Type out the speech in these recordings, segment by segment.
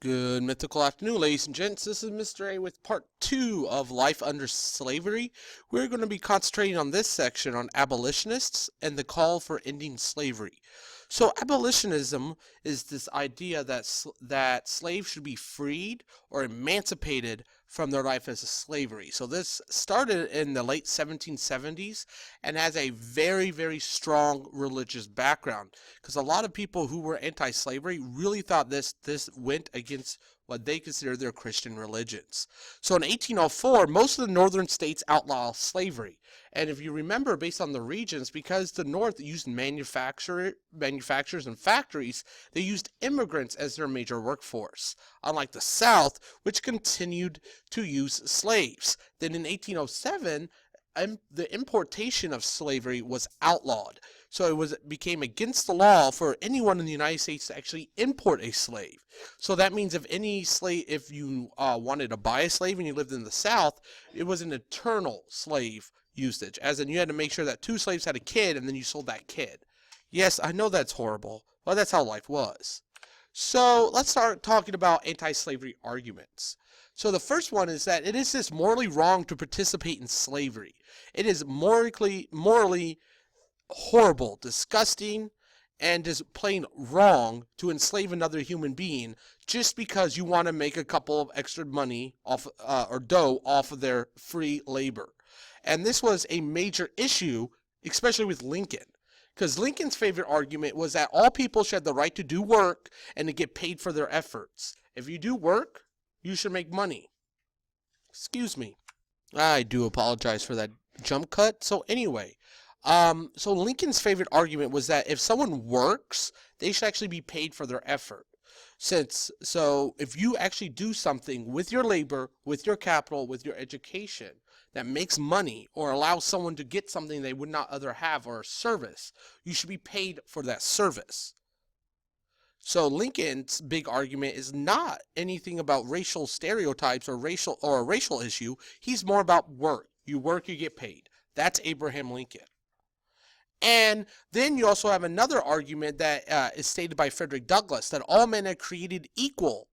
Good mythical afternoon, ladies and gents. This is Mr. A with part 2 of Life Under Slavery. We're going to be concentrating on this section on abolitionists and the call for ending slavery. So abolitionism is this idea that slaves should be freed or emancipated from their life as a slavery. So this started in the late 1770s and has a very, very strong religious background, because a lot of people who were anti-slavery really thought this went against what they consider their Christian religions. So in 1804, most of the northern states outlawed slavery. And if you remember, based on the regions, because the North used manufacturers and factories, they used immigrants as their major workforce, unlike the South, which continued to use slaves. Then in 1807, the importation of slavery was outlawed. So it became against the law for anyone in the United States to actually import a slave. So that means if you wanted to buy a slave and you lived in the South, it was an eternal slave usage, as in you had to make sure that 2 slaves had a kid and then you sold that kid. Yes, I know that's horrible, but that's how life was. So let's start talking about anti-slavery arguments. So the first one is that it is just morally wrong to participate in slavery. It is morally horrible, disgusting, and just plain wrong to enslave another human being just because you want to make a couple of extra money off or dough off of their free labor. And this was a major issue, especially with Lincoln, because Lincoln's favorite argument was that all people should have the right to do work and to get paid for their efforts. If you do work, you should make money. Excuse me. I do apologize for that jump cut. So anyway, so Lincoln's favorite argument was that if someone works, they should actually be paid for their effort. So if you actually do something with your labor, with your capital, with your education that makes money or allows someone to get something they would not other have, or a service, you should be paid for that service. So Lincoln's big argument is not anything about racial stereotypes or a racial issue. He's more about work. You work, you get paid. That's Abraham Lincoln. And then you also have another argument that is stated by Frederick Douglass, that all men are created equal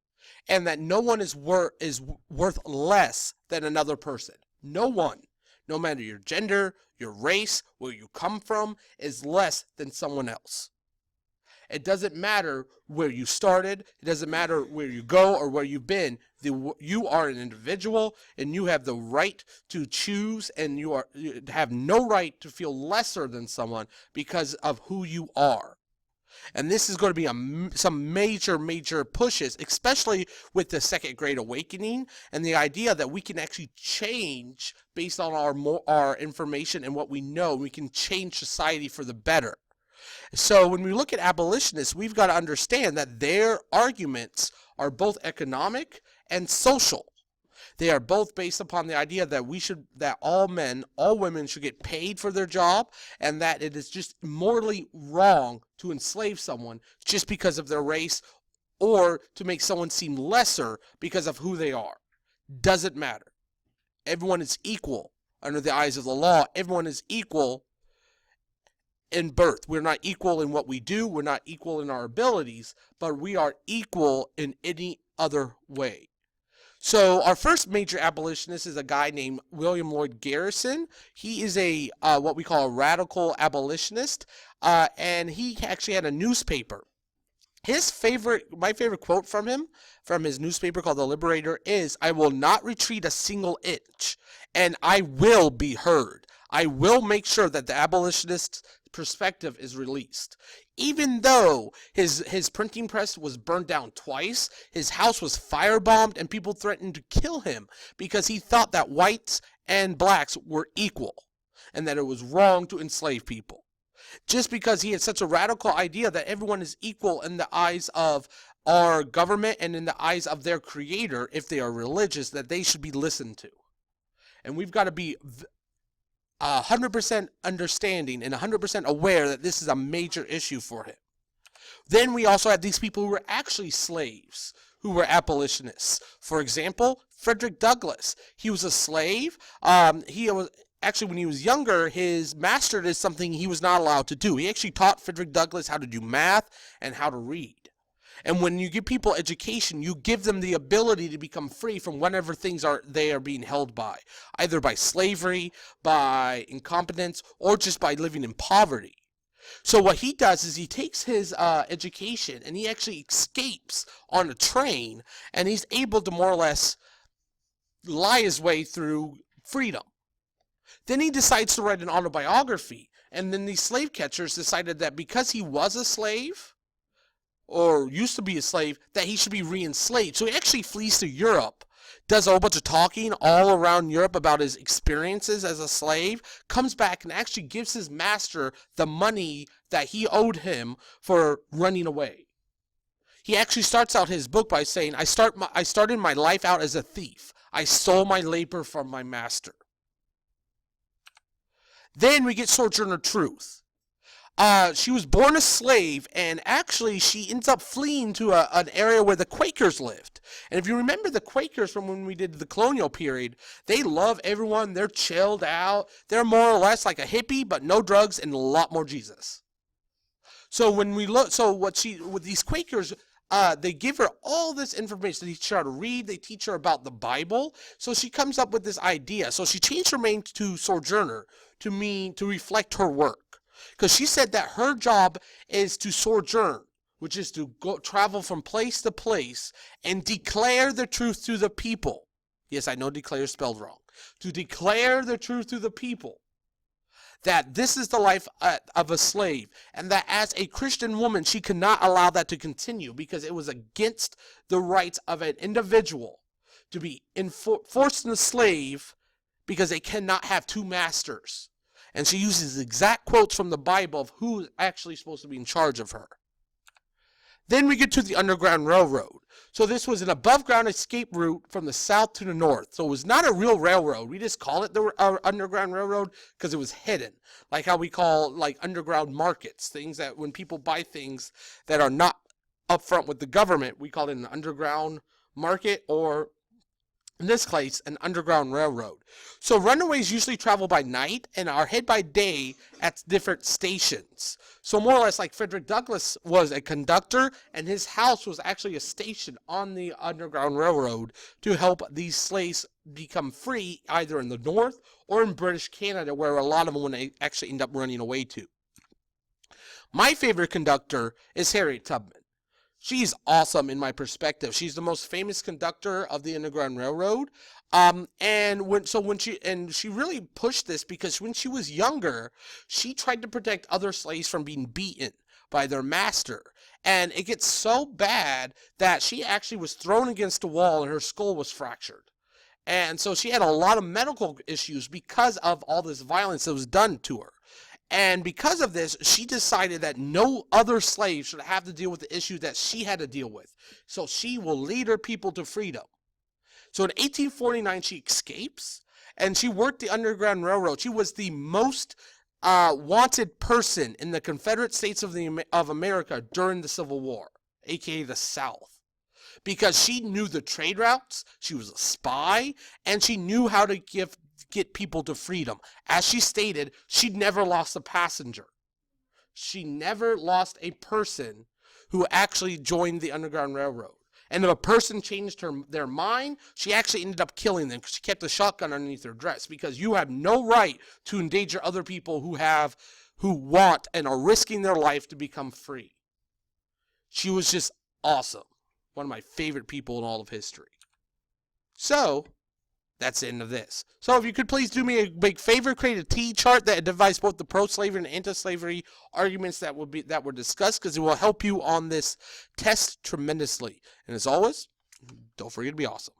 and that no one is worth less than another person. No one, no matter your gender, your race, where you come from, is less than someone else. It doesn't matter where you started. It doesn't matter where you go or where you've been. You are an individual, and you have the right to choose, and you have no right to feel lesser than someone because of who you are. And this is going to be some major pushes, especially with the Second Great Awakening and the idea that we can actually change based on our information and what we know. We can change society for the better. So when we look at abolitionists, we've got to understand that their arguments are both economic and social. They are both based upon the idea that all men, all women should get paid for their job, and that it is just morally wrong to enslave someone just because of their race or to make someone seem lesser because of who they are. Doesn't matter. Everyone is equal under the eyes of the law. Everyone is equal in birth. We're not equal in what we do. We're not equal in our abilities, but we are equal in any other way. So our first major abolitionist is a guy named William Lloyd Garrison. He is a what we call a radical abolitionist, and he actually had a newspaper. My favorite quote from him, from his newspaper called The Liberator, is, "I will not retreat a single inch, and I will be heard. I will make sure that the abolitionist perspective is released." Even though his printing press was burned down twice, his house was firebombed, and people threatened to kill him because he thought that whites and blacks were equal and that it was wrong to enslave people. Just because he had such a radical idea that everyone is equal in the eyes of our government and in the eyes of their creator, if they are religious, that they should be listened to. And we've got to be 100% understanding and 100% aware that this is a major issue for him. Then we also had these people who were actually slaves, who were abolitionists. For example, Frederick Douglass. He was a slave. Actually, when he was younger, his master did something he was not allowed to do. He actually taught Frederick Douglass how to do math and how to read. And when you give people education, you give them the ability to become free from whatever things they are being held by, either by slavery, by incompetence, or just by living in poverty. So what he does is he takes his education and he actually escapes on a train, and he's able to more or less lie his way through freedom. Then he decides to write an autobiography, and then these slave catchers decided that because he was a slave, or used to be a slave, that he should be re-enslaved. So he actually flees to Europe, does a whole bunch of talking all around Europe about his experiences as a slave, comes back and actually gives his master the money that he owed him for running away. He actually starts out his book by saying, I started my life out as a thief. I stole my labor from my master. Then we get Sojourner Truth. She was born a slave, and actually she ends up fleeing to an area where the Quakers lived. And if you remember the Quakers from when we did the colonial period, they love everyone. They're chilled out. They're more or less like a hippie, but no drugs and a lot more Jesus. So when we look, with these Quakers, they give her all this information. They teach her how to read. They teach her about the Bible. So she comes up with this idea. So she changed her name to Sojourner to reflect her work. Because she said that her job is to sojourn, which is to travel from place to place and declare the truth to the people. Yes, I know declare is spelled wrong. To declare the truth to the people. That this is the life of a slave, and that as a Christian woman, she could not allow that to continue because it was against the rights of an individual to be forced into slave because they cannot have two masters. And she uses exact quotes from the Bible of who is actually supposed to be in charge of her. Then we get to the Underground Railroad. So this was an above-ground escape route from the south to the north. So it was not a real railroad. We just call it the Underground Railroad because it was hidden. Like how we call like underground markets. Things that when people buy things that are not upfront with the government, we call it an underground market, or in this case, an underground railroad. So runaways usually travel by night and are hid by day at different stations. So more or less like Frederick Douglass was a conductor, and his house was actually a station on the Underground Railroad to help these slaves become free either in the North or in British Canada, where a lot of them would actually end up running away to. My favorite conductor is Harriet Tubman. She's awesome in my perspective. She's the most famous conductor of the Underground Railroad. She really pushed this because when she was younger, she tried to protect other slaves from being beaten by their master. And it gets so bad that she actually was thrown against a wall and her skull was fractured. And so she had a lot of medical issues because of all this violence that was done to her. And because of this, she decided that no other slave should have to deal with the issue that she had to deal with. So she will lead her people to freedom. So in 1849, she escapes, and she worked the Underground Railroad. She was the most wanted person in the Confederate States of America during the Civil War, aka the South. Because she knew the trade routes, she was a spy, and she knew how to get people to freedom. As she stated, she never lost a passenger. She never lost a person who actually joined the Underground Railroad. And if a person changed their mind, she actually ended up killing them because she kept a shotgun underneath her dress, because you have no right to endanger other people who want and are risking their life to become free. She was just awesome. One of my favorite people in all of history. So that's the end of this. So if you could please do me a big favor, create a T-chart that divides both the pro-slavery and anti-slavery arguments that were discussed, because it will help you on this test tremendously. And as always, don't forget to be awesome.